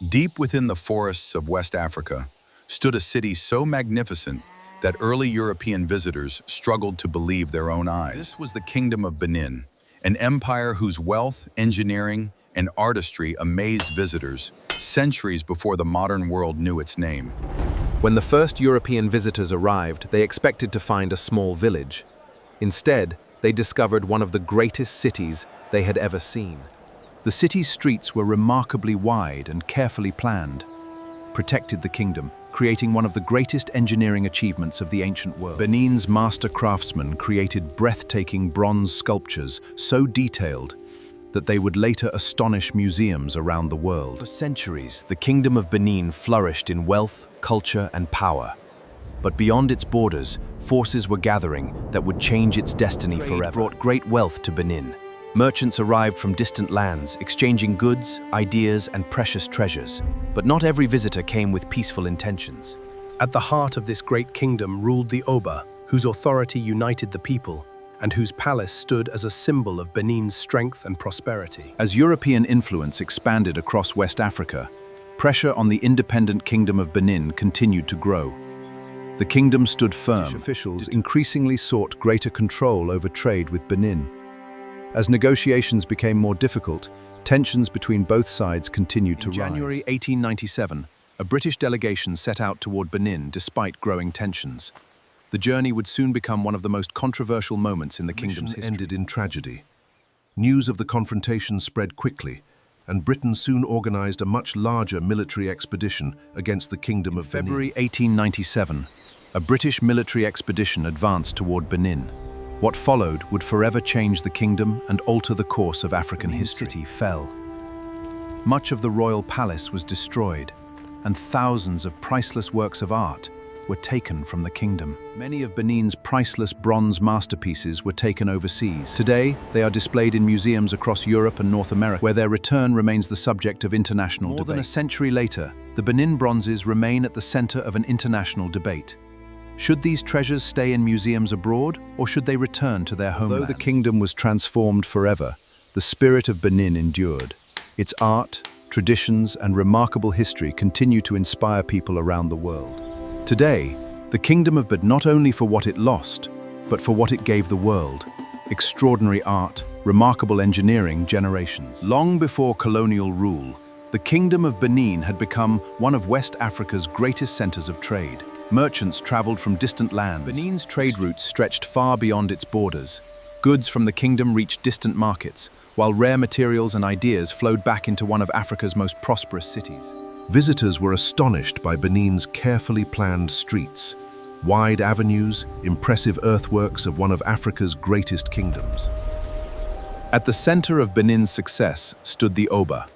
Deep within the forests of West Africa stood a city so magnificent that early European visitors struggled to believe their own eyes. This was the Kingdom of Benin, an empire whose wealth, engineering, and artistry amazed visitors centuries before the modern world knew its name. When the first European visitors arrived, they expected to find a small village. Instead, they discovered one of the greatest cities they had ever seen. The city's streets were remarkably wide and carefully planned, protected the kingdom, creating one of the greatest engineering achievements of the ancient world. Benin's master craftsmen created breathtaking bronze sculptures so detailed that they would later astonish museums around the world. For centuries, the Kingdom of Benin flourished in wealth, culture, and power. But beyond its borders, forces were gathering that would change its destiny forever. Trade brought great wealth to Benin. Merchants arrived from distant lands, exchanging goods, ideas, and precious treasures. But not every visitor came with peaceful intentions. At the heart of this great kingdom ruled the Oba, whose authority united the people, and whose palace stood as a symbol of Benin's strength and prosperity. As European influence expanded across West Africa, pressure on the independent Kingdom of Benin continued to grow. The kingdom stood firm. Officials increasingly sought greater control over trade with Benin. As negotiations became more difficult, tensions between both sides continued to rise. In January 1897, a British delegation set out toward Benin despite growing tensions. The journey would soon become one of the most controversial moments in the kingdom's history. Ended in tragedy. News of the confrontation spread quickly, and Britain soon organized a much larger military expedition against the Kingdom of Benin. In February 1897, a British military expedition advanced toward Benin. What followed would forever change the kingdom and alter the course of African history. The city fell. Much of the royal palace was destroyed, and thousands of priceless works of art were taken from the kingdom. Many of Benin's priceless bronze masterpieces were taken overseas. Today, they are displayed in museums across Europe and North America, where their return remains the subject of international debate. More than a century later, the Benin bronzes remain at the center of an international debate. Should these treasures stay in museums abroad, or should they return to their homeland? Although the kingdom was transformed forever, the spirit of Benin endured. Its art, traditions, and remarkable history continue to inspire people around the world. Today, the Kingdom of Benin, not only for what it lost, but for what it gave the world: extraordinary art, remarkable engineering, generations. Long before colonial rule, the Kingdom of Benin had become one of West Africa's greatest centers of trade. Merchants traveled from distant lands. Benin's trade routes stretched far beyond its borders. Goods from the kingdom reached distant markets, while rare materials and ideas flowed back into one of Africa's most prosperous cities. Visitors were astonished by Benin's carefully planned streets, wide avenues, impressive earthworks of one of Africa's greatest kingdoms. At the center of Benin's success stood the Oba.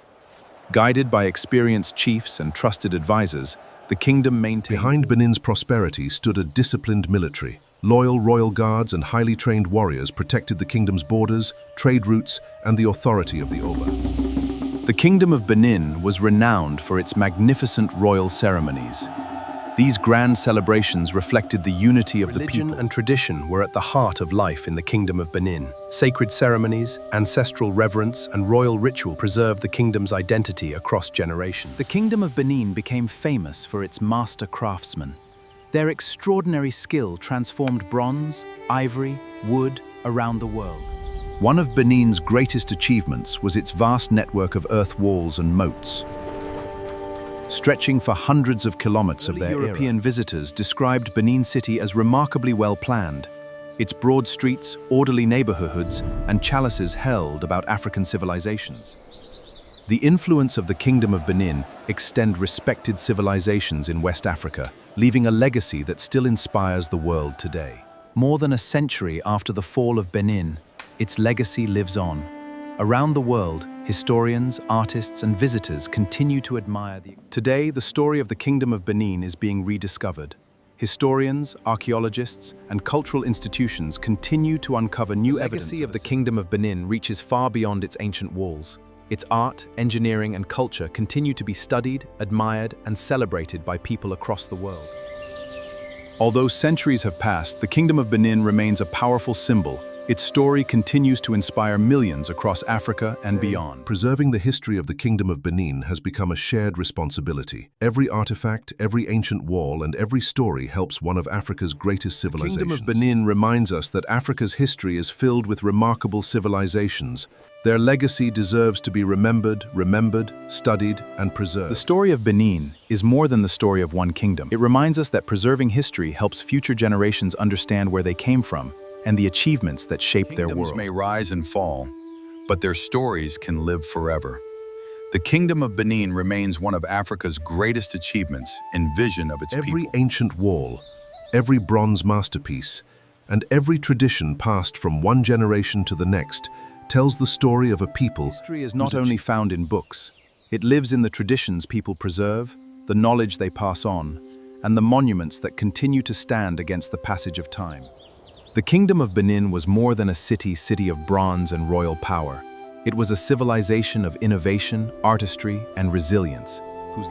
Guided by experienced chiefs and trusted advisors, the kingdom maintained. Behind Benin's prosperity stood a disciplined military. Loyal royal guards and highly trained warriors protected the kingdom's borders, trade routes, and the authority of the Oba. The Kingdom of Benin was renowned for its magnificent royal ceremonies. These grand celebrations reflected the unity of the people. Religion and tradition were at the heart of life in the Kingdom of Benin. Sacred ceremonies, ancestral reverence, and royal ritual preserved the kingdom's identity across generations. The Kingdom of Benin became famous for its master craftsmen. Their extraordinary skill transformed bronze, ivory, wood around the world. One of Benin's greatest achievements was its vast network of earth walls and moats, stretching for hundreds of kilometers of their era. European visitors described Benin City as remarkably well planned. Its broad streets, orderly neighborhoods, and chalices held about African civilizations. The influence of the Kingdom of Benin extend respected civilizations in West Africa, leaving a legacy that still inspires the world today. More than a century after the fall of Benin, its legacy lives on. Around the world, historians, artists, and visitors continue to admire the... Today, the story of the Kingdom of Benin is being rediscovered. Historians, archaeologists, and cultural institutions continue to uncover new evidence. The legacy of the Kingdom of Benin reaches far beyond its ancient walls. Its art, engineering, and culture continue to be studied, admired, and celebrated by people across the world. Although centuries have passed, the Kingdom of Benin remains a powerful symbol Its story continues to inspire millions across Africa and beyond. Preserving the history of the Kingdom of Benin has become a shared responsibility. Every artifact, every ancient wall, and every story helps one of Africa's greatest civilizations. The Kingdom of Benin reminds us that Africa's history is filled with remarkable civilizations. Their legacy deserves to be remembered, studied, and preserved. The story of Benin is more than the story of one kingdom. It reminds us that preserving history helps future generations understand where they came from and the achievements that shaped their Kingdoms world. may rise and fall, but their stories can live forever. The Kingdom of Benin remains one of Africa's greatest achievements and vision of its Every people. ancient wall, every bronze masterpiece, and every tradition passed from one generation to the next tells the story of a people. History is not only found in books. It lives in the traditions people preserve, the knowledge they pass on, and the monuments that continue to stand against the passage of time. The Kingdom of Benin was more than a city of bronze and royal power. It was a civilization of innovation, artistry, and resilience, whose